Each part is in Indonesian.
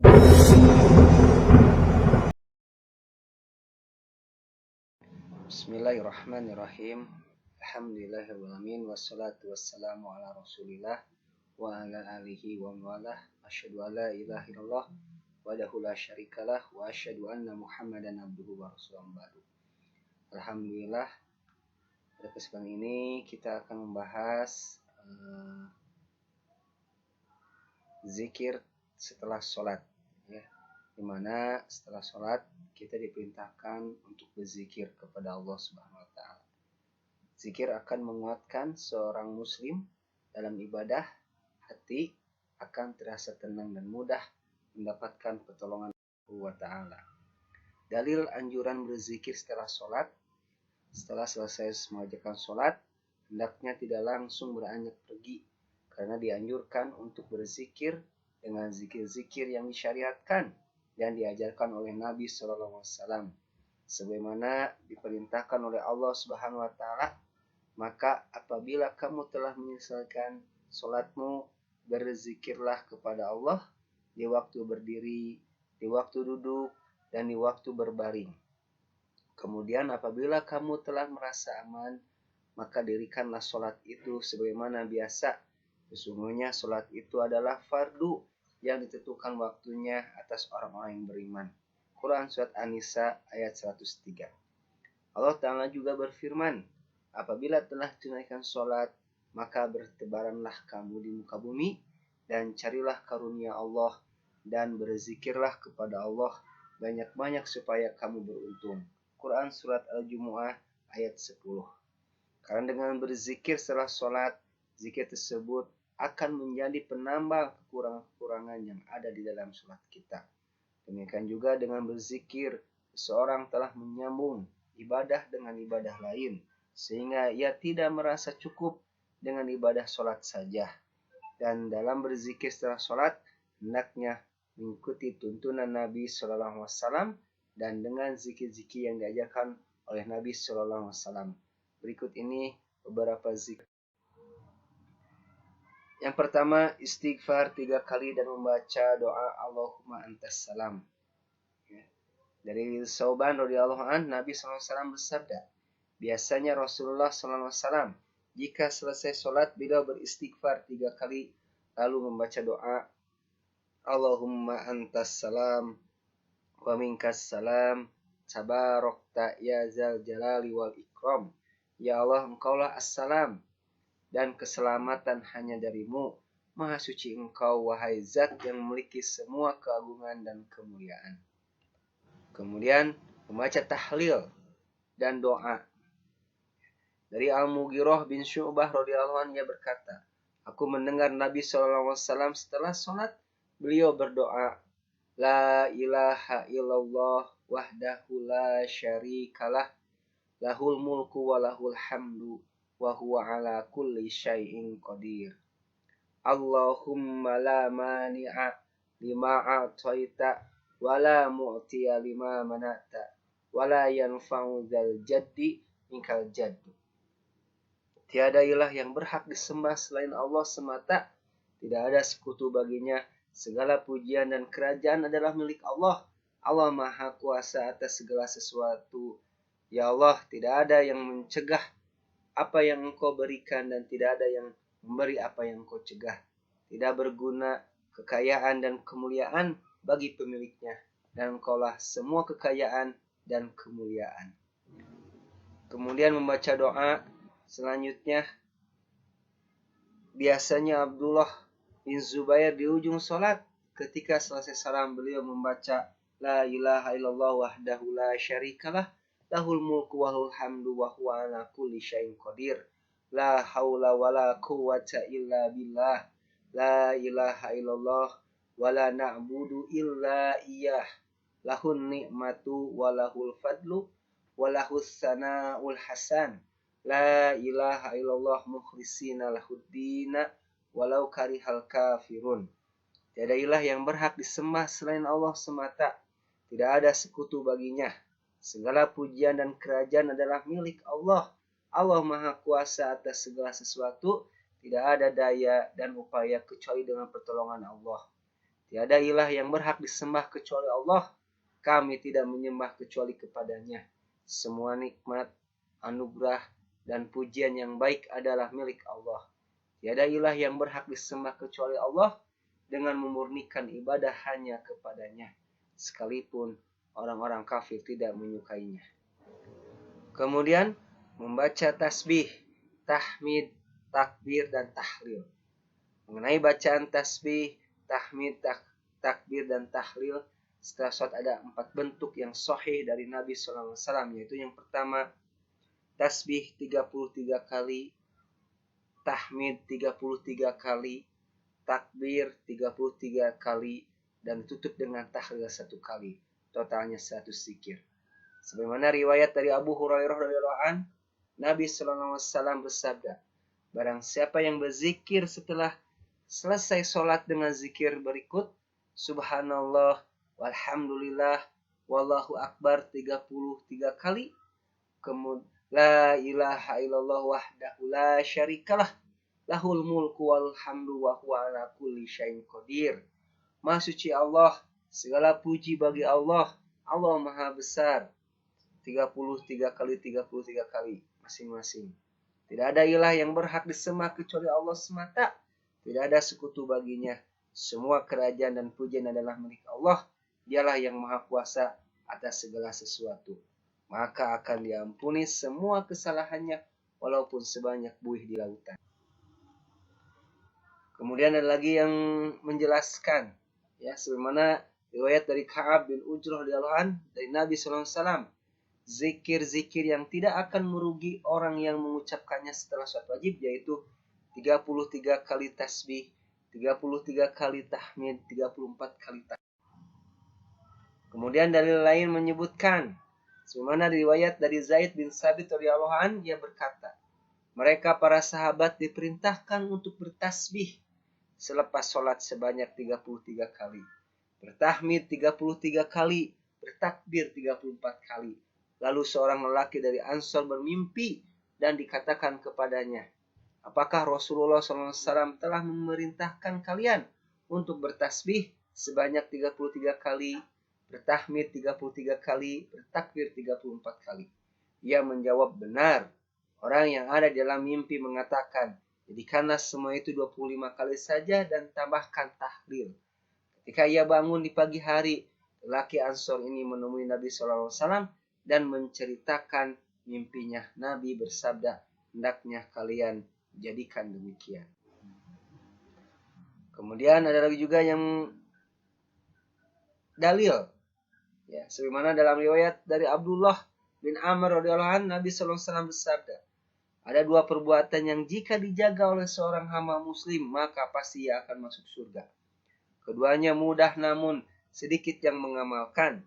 Bismillahirrahmanirrahim. Alhamdulillahirrahmanirrahim. Wassalatu wassalamu ala rasulillah wa ala alihi wa mawalah. Asyhadu an la ilaha illallah wahdahu la syarikalah wa asyhadu anna Muhammadan abduhu wa rasuluhu ba'du. Alhamdulillah, pada kesempatan ini kita akan membahas zikir setelah sholat, ya. Dimana setelah sholat kita diperintahkan untuk berzikir kepada Allah Subhanahu wa Ta'ala. Zikir akan menguatkan seorang Muslim dalam ibadah, hati akan terasa tenang dan mudah mendapatkan pertolongan Allah Subhanahu wa Ta'ala. Dalil anjuran berzikir setelah sholat: setelah selesai mengerjakan sholat, hendaknya tidak langsung beranjak pergi, karena dianjurkan untuk berzikir dengan zikir-zikir yang disyariatkan dan diajarkan oleh Nabi SAW, sebagaimana diperintahkan oleh Allah Subhanahu wa Ta'ala. Maka apabila kamu telah menyelesaikan sholatmu, berzikirlah kepada Allah di waktu berdiri, di waktu duduk, dan di waktu berbaring. Kemudian apabila kamu telah merasa aman, maka dirikanlah sholat itu sebagaimana biasa. Sesungguhnya sholat itu adalah fardu yang ditentukan waktunya atas orang-orang yang beriman. Quran Surat An-Nisa ayat 103. Allah Ta'ala juga berfirman, apabila telah tunaikan sholat, maka bertebaranlah kamu di muka bumi, dan carilah karunia Allah, dan berzikirlah kepada Allah banyak-banyak supaya kamu beruntung. Quran Surat Al-Jumu'ah ayat 10. Karena dengan berzikir setelah sholat, zikir tersebut akan menjadi penambal kekurangan-kekurangan yang ada di dalam sholat kita. Demikian juga dengan berzikir, seseorang telah menyambung ibadah dengan ibadah lain, sehingga ia tidak merasa cukup dengan ibadah sholat saja. Dan dalam berzikir setelah sholat, hendaknya mengikuti tuntunan Nabi SAW dan dengan zikir-zikir yang diajarkan oleh Nabi SAW. Berikut ini beberapa zikir. Yang pertama, istighfar 3 kali dan membaca doa Allahumma antas salam. Dari Sauban radhiyallahu anhu, Nabi SAW bersabda, biasanya Rasulullah SAW jika selesai sholat, beliau beristighfar 3 kali, lalu membaca doa Allahumma antas salam wa minkas salam, tabarakta ya zal jalali wal ikram. Ya Allah, engkaulah assalam, dan keselamatan hanya darimu. Maha suci engkau, wahai zat yang memiliki semua keagungan dan kemuliaan. Kemudian membaca tahlil dan doa. Dari Al-Mughirah bin Syu'bah radhiyallahu anhu, ia berkata, aku mendengar Nabi SAW setelah sholat, beliau berdoa, la ilaha illallah wahdahu la syarikalah, lahul mulku wa lahul hamdu wa huwa ala kulli syai'in qadir. Allahumma la mani'a lima a'taita wa la mu'tiya lima mana'ta wa la yanfa'u dzal jaddi minkal jaddu. Tiada ilah yang berhak disembah selain Allah semata, tidak ada sekutu baginya, segala pujian dan kerajaan adalah milik Allah. Allah Maha Kuasa atas segala sesuatu. Ya Allah, tidak ada yang mencegah apa yang engkau berikan dan tidak ada yang memberi apa yang engkau cegah. Tidak berguna kekayaan dan kemuliaan bagi pemiliknya, dan engkaulah semua kekayaan dan kemuliaan. Kemudian membaca doa selanjutnya, biasanya Abdullah bin Zubair di ujung sholat, ketika selesai salam beliau membaca la ilaha illallah wahdahu la syarikalah, lahul mulku wa lahul hamdu wa huwa ala kulli syai'in qadir. La haula wa la quwwata illa billah. La ilaha illallah wa la na'budu illa iyyah. Lahun ni'matu wa lahul fadlu wa lahus sana'ul hasan. La ilaha illallah mukhlisina lahuddina walau karihal kafirun. Tiada ilah yang berhak disembah selain Allah semata, tidak ada sekutu baginya. Segala pujian dan kerajaan adalah milik Allah. Allah Maha Kuasa atas segala sesuatu. Tidak ada daya dan upaya kecuali dengan pertolongan Allah. Tiada ilah yang berhak disembah kecuali Allah. Kami tidak menyembah kecuali kepadanya. Semua nikmat, anugerah, dan pujian yang baik adalah milik Allah. Tiada ilah yang berhak disembah kecuali Allah dengan memurnikan ibadah hanya kepadanya. Sekalipun orang-orang kafir tidak menyukainya. Kemudian membaca tasbih, tahmid, takbir, dan tahlil. Mengenai bacaan tasbih, tahmid, takbir, dan tahlil, setelah sholat ada 4 bentuk yang sahih dari Nabi SAW, yaitu yang pertama, tasbih 33 kali, tahmid 33 kali, takbir 33 kali, dan tutup dengan tahlil 1 kali. Totalnya 100 zikir. Sebagaimana riwayat dari Abu Hurairah radhiyallahu anhu, Nabi SAW bersabda, barang siapa yang berzikir setelah selesai sholat dengan zikir berikut, subhanallah, walhamdulillah, wallahu akbar 33 kali, kemudian la ilaha illallah wahdahu la syarikalah, lahul mulku wal hamdu wa huwa ala kulli syai'in qadir. Maha suci Allah, segala puji bagi Allah, Allah maha besar. 33 kali 33 kali masing-masing. Tidak ada ilah yang berhak disembah kecuali Allah semata. Tidak ada sekutu baginya. Semua kerajaan dan pujian adalah milik Allah. Dialah yang maha kuasa atas segala sesuatu. Maka akan diampuni semua kesalahannya walaupun sebanyak buih di lautan. Kemudian ada lagi yang menjelaskan, ya, sebagaimana riwayat dari Ka'ab bin Ujrah radhiyallahu anhu dari Nabi SAW, zikir-zikir yang tidak akan merugi orang yang mengucapkannya setelah sholat wajib, yaitu 33 kali tasbih, 33 kali tahmid, 34 kali tahmid. Kemudian dalil lain menyebutkan, sebagaimana riwayat dari Zaid bin Sabit radhiyallahu anhu, ia berkata, mereka para sahabat diperintahkan untuk bertasbih selepas sholat sebanyak 33 kali, bertahmid 33 kali, bertakbir 34 kali. Lalu seorang lelaki dari Ansor bermimpi dan dikatakan kepadanya, apakah Rasulullah SAW telah memerintahkan kalian untuk bertasbih sebanyak 33 kali, bertahmid 33 kali, bertakbir 34 kali? Ia menjawab, benar. Orang yang ada dalam mimpi mengatakan, jadikanlah semua itu 25 kali saja dan tambahkan tahlil. Ketika ia bangun di pagi hari, lelaki Ansor ini menemui Nabi SAW dan menceritakan mimpinya. Nabi bersabda, hendaknya kalian jadikan demikian. Kemudian ada lagi juga yang dalil, ya, sebagaimana dalam riwayat dari Abdullah bin Amr radhiyallahu anhu, Nabi SAW bersabda, ada 2 perbuatan yang jika dijaga oleh seorang hamba muslim, maka pasti ia akan masuk surga. Keduanya mudah namun sedikit yang mengamalkan,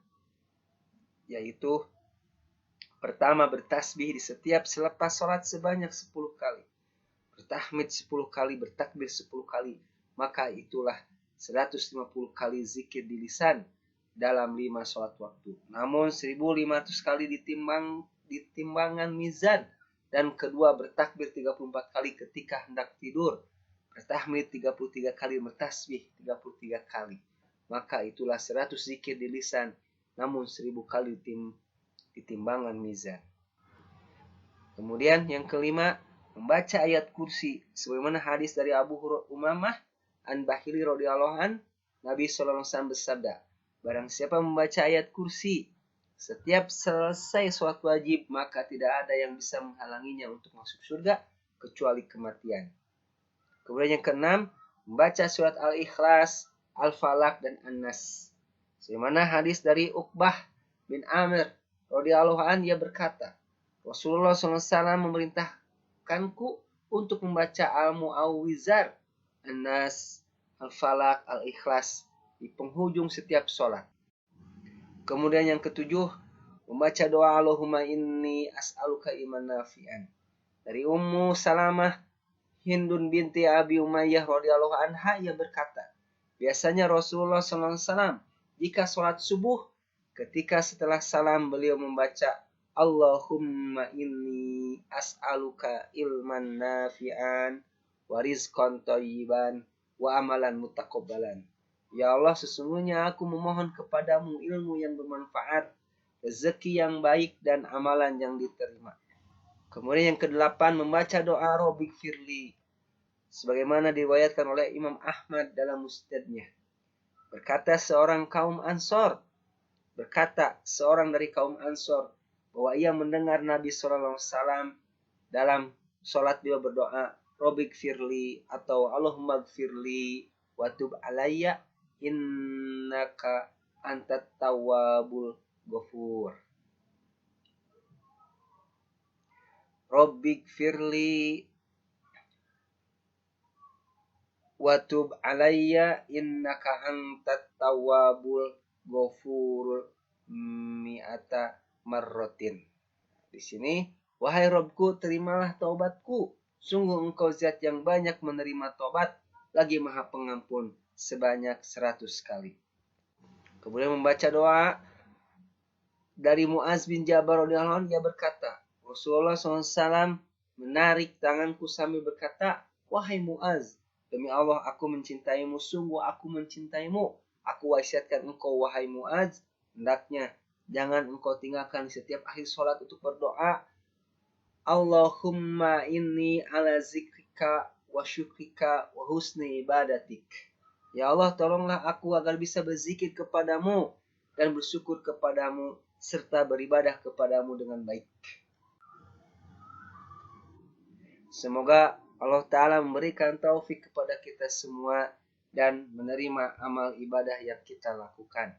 yaitu pertama, bertasbih di setiap selepas sholat sebanyak 10 kali, bertahmid 10 kali, bertakbir 10 kali, maka itulah 150 kali zikir di lisan dalam 5 sholat waktu. Namun 1500 kali ditimbangan mizan. Dan kedua, bertakbir 34 kali ketika hendak tidur, bertahmid 33 kali, bertasbih 33 kali. Maka itulah 100 zikir di lisan, namun 1000 kali ditimbangan mizan. Kemudian yang kelima, membaca ayat kursi. Sebagaimana hadis dari Abu Umamah An-Bahili radhiyallahu an, Nabi SAW bersabda, barang siapa membaca ayat kursi setiap selesai sholat wajib, maka tidak ada yang bisa menghalanginya untuk masuk surga kecuali kematian. Kemudian yang keenam, membaca surat Al-Ikhlas, Al-Falaq, dan An-Nas. Sebagaimana hadis dari Uqbah bin Amir radhiyallahu an, ia berkata, Rasulullah SAW memerintahkanku untuk membaca Al-Mu'awwizar, An-Nas, Al-Falaq, Al-Ikhlas di penghujung setiap sholat. Kemudian yang ketujuh, membaca doa Allahumma inni as'aluka iman nafi'an. Dari Ummu Salamah Hindun binti Abi Umayyah radhiyallahu anha, ia berkata, biasanya Rasulullah SAW jika sholat subuh, ketika setelah salam beliau membaca Allahumma inni as'aluka ilman nafi'an wa rizqan thayyiban wa amalan mutaqabbalan. Ya Allah, sesungguhnya aku memohon kepadamu ilmu yang bermanfaat, rezeki yang baik, dan amalan yang diterima. Kemudian yang kedelapan, membaca doa Robbik Firli, sebagaimana diriwayatkan oleh Imam Ahmad dalam musnadnya. Berkata seorang dari kaum Ansor bahwa ia mendengar Nabi Shallallahu Alaihi Wasallam dalam sholat beliau berdoa, Robbik Firli atau Allahumma gfirli wa tub alayya innaka antat tawwabul ghafur. Robbik firli wa tub alayya innaka antat tawwabul ghafur mi'ata marrotin. Di sini, wahai Robku, terimalah taubatku. Sungguh engkau zat yang banyak menerima taubat, lagi maha pengampun sebanyak 100 kali. Kemudian membaca doa dari Muaz bin Jabal radhiyallahu anhu, dia berkata, Rasulullah SAW menarik tanganku sambil berkata, wahai Muaz, demi Allah aku mencintaimu, sungguh aku mencintaimu. Aku wasiatkan engkau wahai Muaz, hendaknya jangan engkau tinggalkan setiap akhir sholat untuk berdoa, Allahumma inni ala zikrika wa syukrika wa husni ibadatik. Ya Allah, tolonglah aku agar bisa berzikir kepadamu dan bersyukur kepadamu serta beribadah kepadamu dengan baik. Semoga Allah Ta'ala memberikan taufik kepada kita semua dan menerima amal ibadah yang kita lakukan.